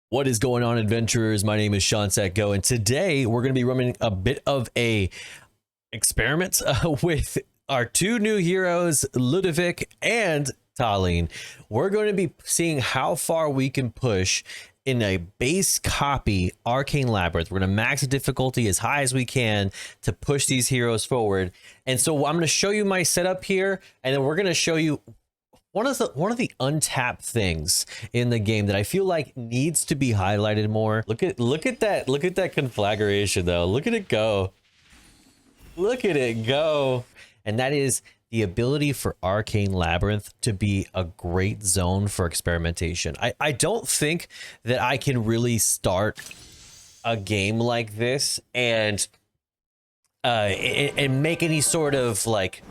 What is going on, adventurers? My name is ShawnSetGO, and today we're going to be running a bit of a experiment with our two new heroes, Ludovic and Talene. We're going to be seeing how far we can push in a base copy Arcane Labyrinth. We're going to max the difficulty as high as we can to push these heroes forward. And so I'm going to show you my setup here, and then we're going to show you one of the untapped things in the game that I feel like needs to be highlighted more. Look at that conflagration though. Look at it go. Look at it go. And that is the ability for Arcane Labyrinth to be a great zone for experimentation. I don't think that I can really start a game like this and make any sort of like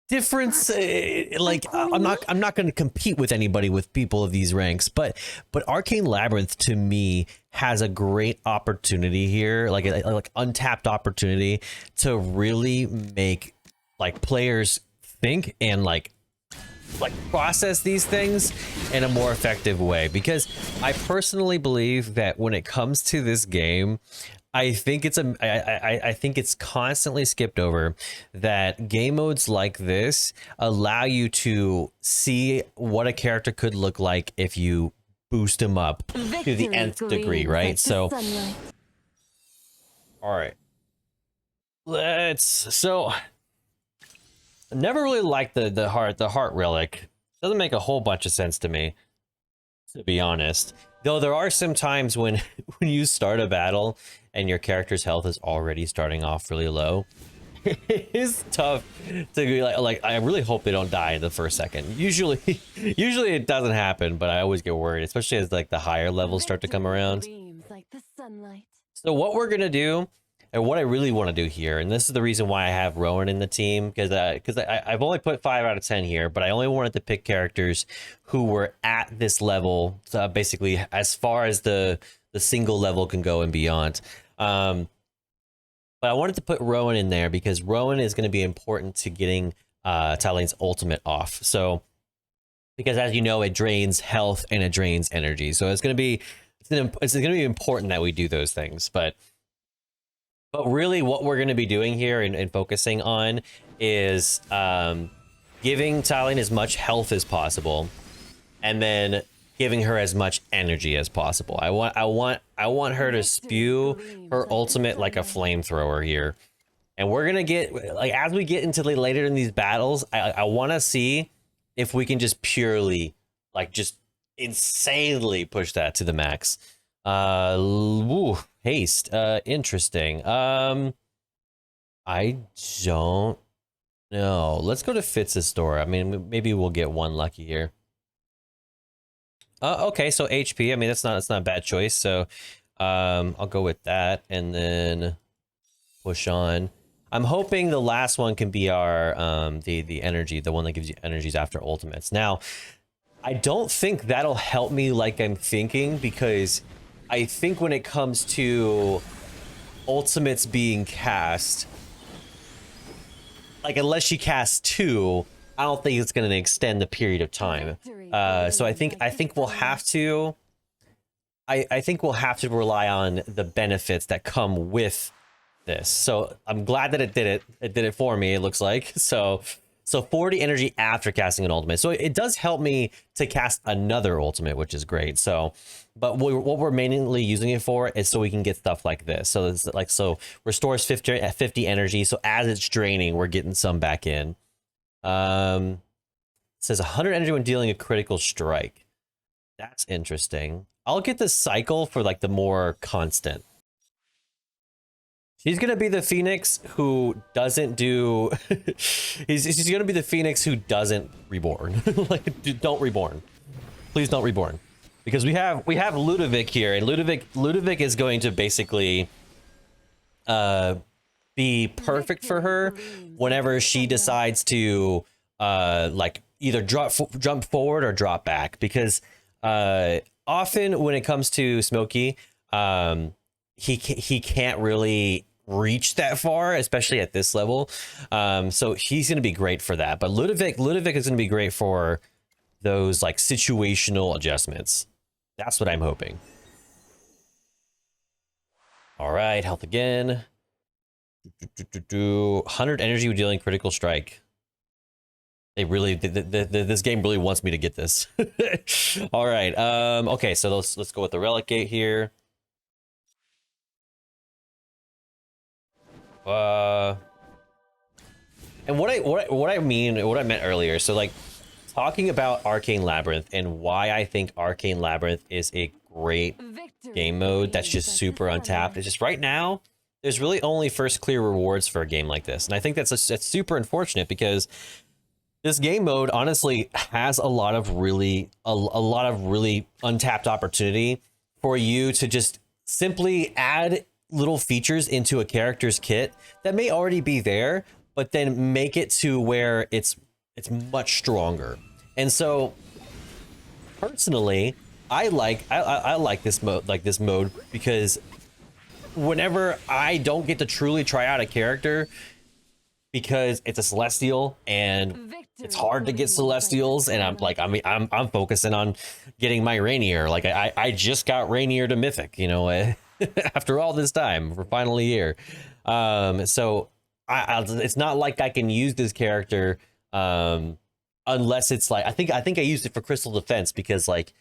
difference. Like I'm not going to compete with anybody with people of these ranks, but Arcane Labyrinth to me has a great opportunity here, like untapped opportunity to really make like players think and like process these things in a more effective way, because I personally believe that when it comes to this game, I think it's constantly skipped over that game modes like this allow you to see what a character could look like if you boost him up to the nth degree, right? So, all right, so I never really liked the heart relic. Doesn't make a whole bunch of sense to me, to be honest. Though there are some times when you start a battle and your character's health is already starting off really low, it is tough to be like I really hope they don't die in the first second. Usually it doesn't happen, but I always get worried, especially as like the higher levels start to come around. So what we're gonna do, and what I really want to do here, and this is the reason why I have Rowan in the team, because I've only put 5 out of 10 here, but I only wanted to pick characters who were at this level, basically as far as the single level can go and beyond. But I wanted to put Rowan in there because Rowan is going to be important to getting Talene's ultimate off. So, because as you know, it drains health and it drains energy, so it's going to be important that we do those things, But really what we're going to be doing here and focusing on is giving Talene as much health as possible, and then giving her as much energy as possible. I want her to spew her ultimate like a flamethrower here. And we're going to get, like, as we get into later in these battles, I want to see if we can just purely, like, just insanely push that to the max. Haste, interesting. I don't know. Let's go to Fitz's store. I mean, maybe we'll get one lucky here. Okay, so HP. I mean, that's not a bad choice. So, I'll go with that and then push on. I'm hoping the last one can be our the energy, the one that gives you energies after ultimates. Now, I don't think that'll help me like I'm thinking, because I think when it comes to ultimates being cast, like unless she casts 2, I don't think it's going to extend the period of time. So I think we'll have to. I think we'll have to rely on the benefits that come with this. So I'm glad that it did it. It did it for me. It looks like so 40 energy after casting an ultimate. So it does help me to cast another ultimate, which is great. So, but what we're mainly using it for is so we can get stuff like this. So it's like, so restores 50 energy. So as it's draining, we're getting some back in. It says 100 energy when dealing a critical strike. That's interesting. I'll get the cycle for like the more constant. She's gonna be the Phoenix who doesn't do. She's gonna be the Phoenix who doesn't reborn. Like, don't reborn, please don't reborn, because we have Ludovic here, and Ludovic is going to basically be perfect for her whenever she decides to like either jump forward or drop back, because often when it comes to Smokey, he can't really reach that far, especially at this level. So he's going to be great for that. But Ludovic is going to be great for those like situational adjustments. That's what I'm hoping. All right, health again. 100 energy with dealing critical strike. They really, this game really wants me to get this. All right. Okay, so let's go with the relic gate here. And what I meant earlier. So like talking about Arcane Labyrinth and why I think Arcane Labyrinth is a great game mode that's just super untapped. It's just right now there's really only first clear rewards for a game like this, and I think that's super unfortunate because this game mode honestly has a lot of really untapped opportunity for you to just simply add little features into a character's kit that may already be there, but then make it to where it's much stronger. And so personally, I like this mode because whenever I don't get to truly try out a character because it's a celestial and it's hard to get celestials, and I'm focusing on getting my Rainier. Like I just got Rainier to Mythic, you know, after all this time, we're finally here. So it's not like I can use this character unless it's like I think I used it for Crystal Defense because like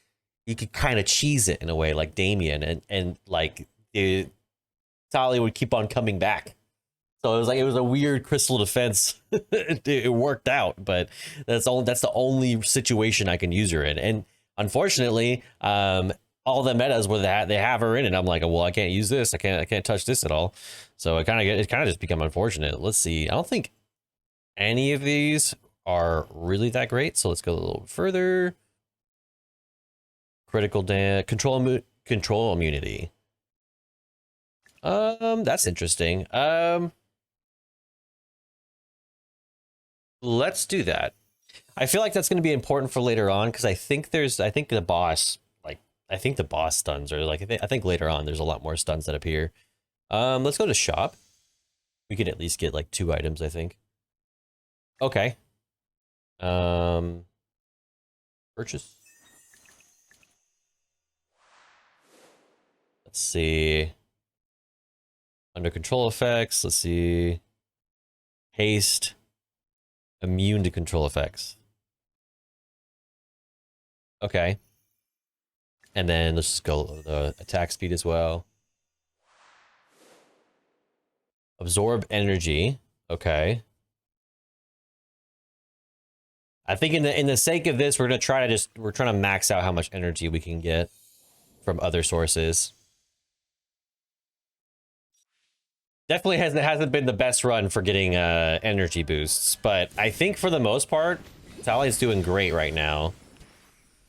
you could kind of cheese it in a way like Damien, and like Tali would keep on coming back. So it was a weird Crystal Defense. It worked out, but that's the only situation I can use her in. And unfortunately, all the metas where they have her in it, I'm like, well, I can't use this. I can't touch this at all. So it kind of just become unfortunate. Let's see. I don't think any of these are really that great. So let's go a little bit further. Critical control immunity. That's interesting. Let's do that. I feel like that's going to be important for later on because I think the boss stuns, or like I think later on there's a lot more stuns that appear. Let's go to shop. We could at least get like 2 items, I think. Okay. Purchase. Let's see. Under control effects, let's see. Haste. Immune to control effects. Okay. And then let's just go the attack speed as well. Absorb energy. Okay. I think in the sake of this, we're trying to max out how much energy we can get from other sources. Definitely hasn't been the best run for getting energy boosts, but I think for the most part, Tali's doing great right now.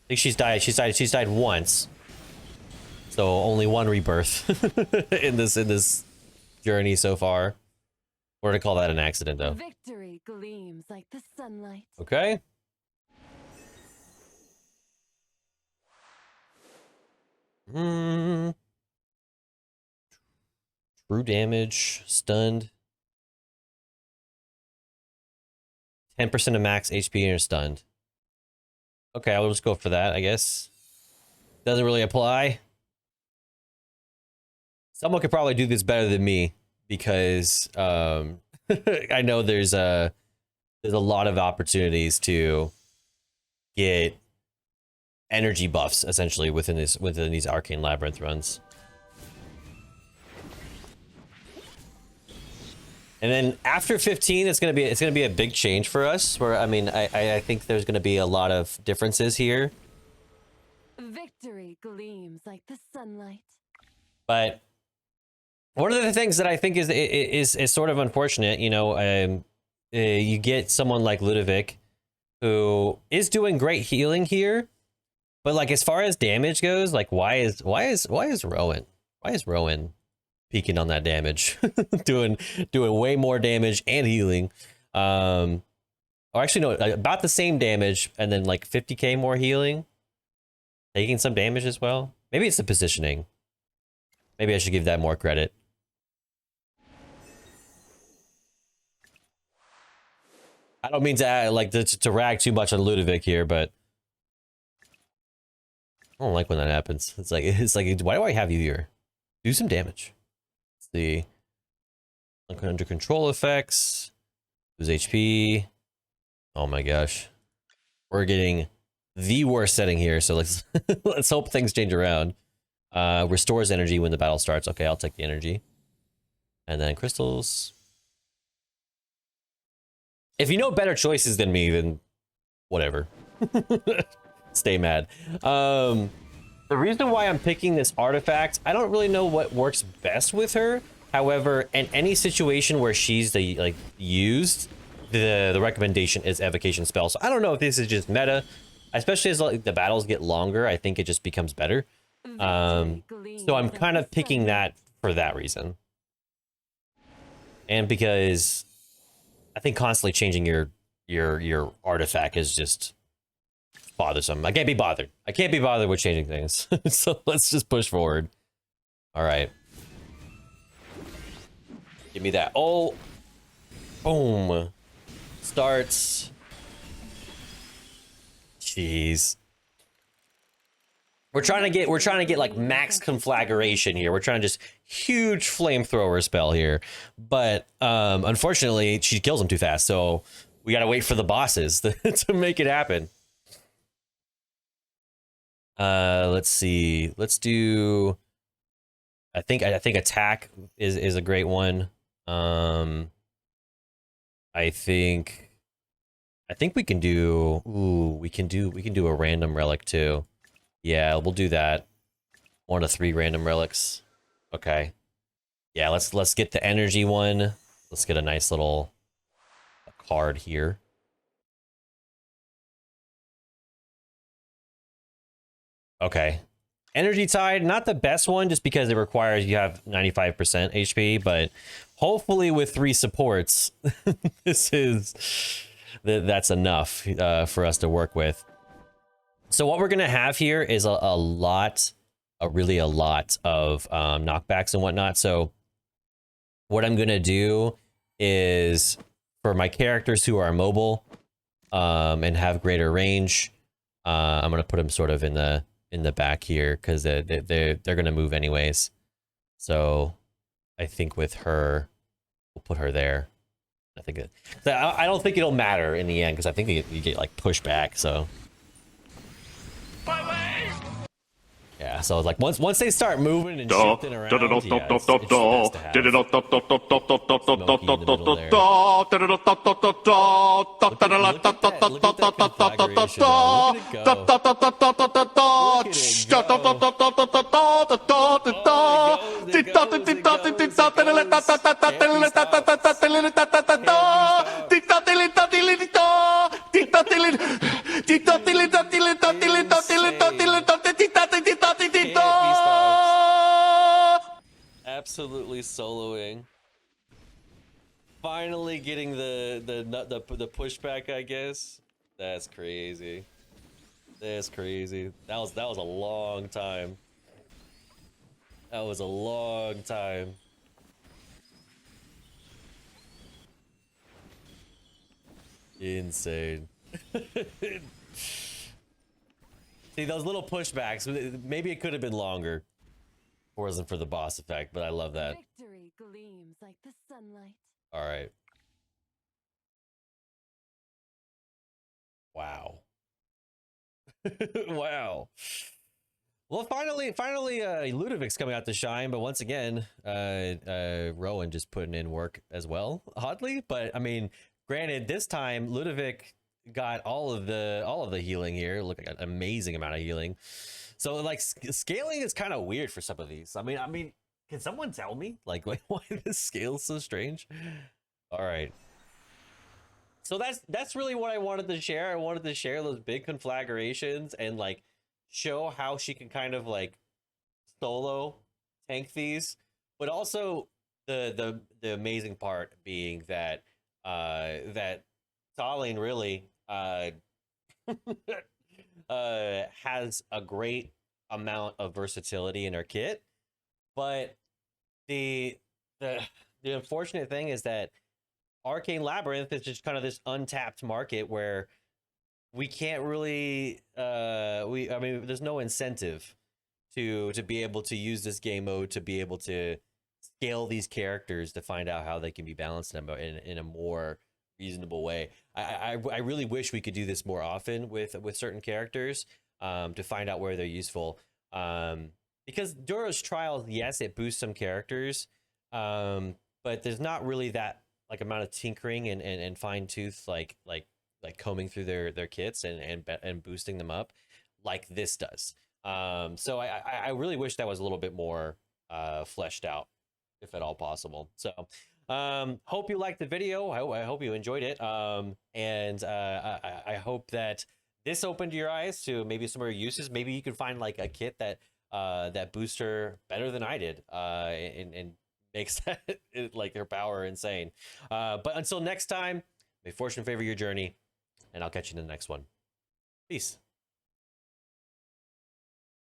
I think she's died once, so only 1 rebirth in this journey so far. We're gonna call that an accident, though. Victory gleams like the sunlight. Okay. True damage, stunned. 10% of max HP and you're stunned. Okay, I'll just go for that, I guess. Doesn't really apply. Someone could probably do this better than me because I know there's a lot of opportunities to get energy buffs essentially within these Arcane Labyrinth runs. And then after 15, it's gonna be a big change for us. Where I mean, I think there's gonna be a lot of differences here. Victory gleams like the sunlight. But one of the things that I think is sort of unfortunate, you know, you get someone like Ludovic, who is doing great healing here, but like as far as damage goes, like why is Rowan peaking on that damage, doing way more damage and healing, or actually no, about the same damage and then like 50k more healing, taking some damage as well. Maybe it's the positioning. Maybe I should give that more credit. I don't mean to add, to rag too much on Ludovic here, but I don't like when that happens. It's like why do I have you here? Do some damage. see. Under control effects. Lose HP. Oh my gosh. We're getting the worst setting here, so let's let's hope things change around. Restores energy when the battle starts. Okay, I'll take the energy. And then crystals. If you know better choices than me, then whatever. Stay mad. The reason why I'm picking this artifact, I don't really know what works best with her. However, in any situation where she's used, the recommendation is evocation spell. So I don't know if this is just meta, especially as the battles get longer. I think it just becomes better. So I'm kind of picking that for that reason, and because I think constantly changing your artifact is just bothersome. I can't be bothered. I can't be bothered with changing things. So let's just push forward. All right. Give me that. Oh, boom. Starts. Jeez. We're trying to get like max conflagration here. We're trying to just huge flamethrower spell here. But unfortunately, she kills him too fast. So we gotta wait for the bosses to make it happen. Let's see. Let's do. I think attack is a great one. I think we can do. Ooh, we can do a random relic too. Yeah, we'll do that. 1 to 3 random relics. Okay. Yeah, let's get the energy one. Let's get a nice little card here. Okay. Energy Tide, not the best one just because it requires you have 95% HP, but hopefully with 3 supports, that's enough for us to work with. So what we're gonna have here is really a lot of knockbacks and whatnot. So what I'm gonna do is for my characters who are mobile and have greater range, I'm gonna put them sort of in the back here because they're gonna move anyways. So I think with her, we'll put her there. I don't think it'll matter in the end because I think you get like pushed back. So. Yeah, so like once they start moving and shifting around, yeah, it's just best to have Smokey in the middle there. Look at that conflagration, though. Look at it go. Absolutely soloing. Finally getting the pushback, I guess. That's crazy. That's crazy. That was a long time. That was a long time. Insane. See, those little pushbacks, maybe it could have been longer. If it wasn't for the boss effect, but I love that. Victory gleams like the sunlight. All right. Wow. Wow. Well, finally, Ludovic's coming out to shine, but once again, Rowan just putting in work as well, oddly. But I mean, granted, this time Ludovic got all of the healing here. Look, an amazing amount of healing. So like scaling is kind of weird for some of these. I mean, can someone tell me like why this scale is so strange? All right. So that's really what I wanted to share. I wanted to share those big conflagrations and like show how she can kind of like solo tank these, but also the amazing part being that that talene really has a great amount of versatility in her kit, but the unfortunate thing is that Arcane Labyrinth is just kind of this untapped market where we can't really I mean there's no incentive to be able to use this game mode to be able to scale these characters to find out how they can be balanced in a more reasonable way. I really wish we could do this more often with certain characters, to find out where they're useful. Because Doro's Trial, yes, it boosts some characters, but there's not really that like amount of tinkering and fine tooth like combing through their kits and boosting them up like this does. So I really wish that was a little bit more fleshed out, if at all possible. So hope you liked the video. I hope you enjoyed it. And I hope that this opened your eyes to maybe some of your uses. Maybe you could find like a kit that that boosts her better than I did, and makes that like her power insane. But until next time, may fortune favor your journey, and I'll catch you in the next one. Peace.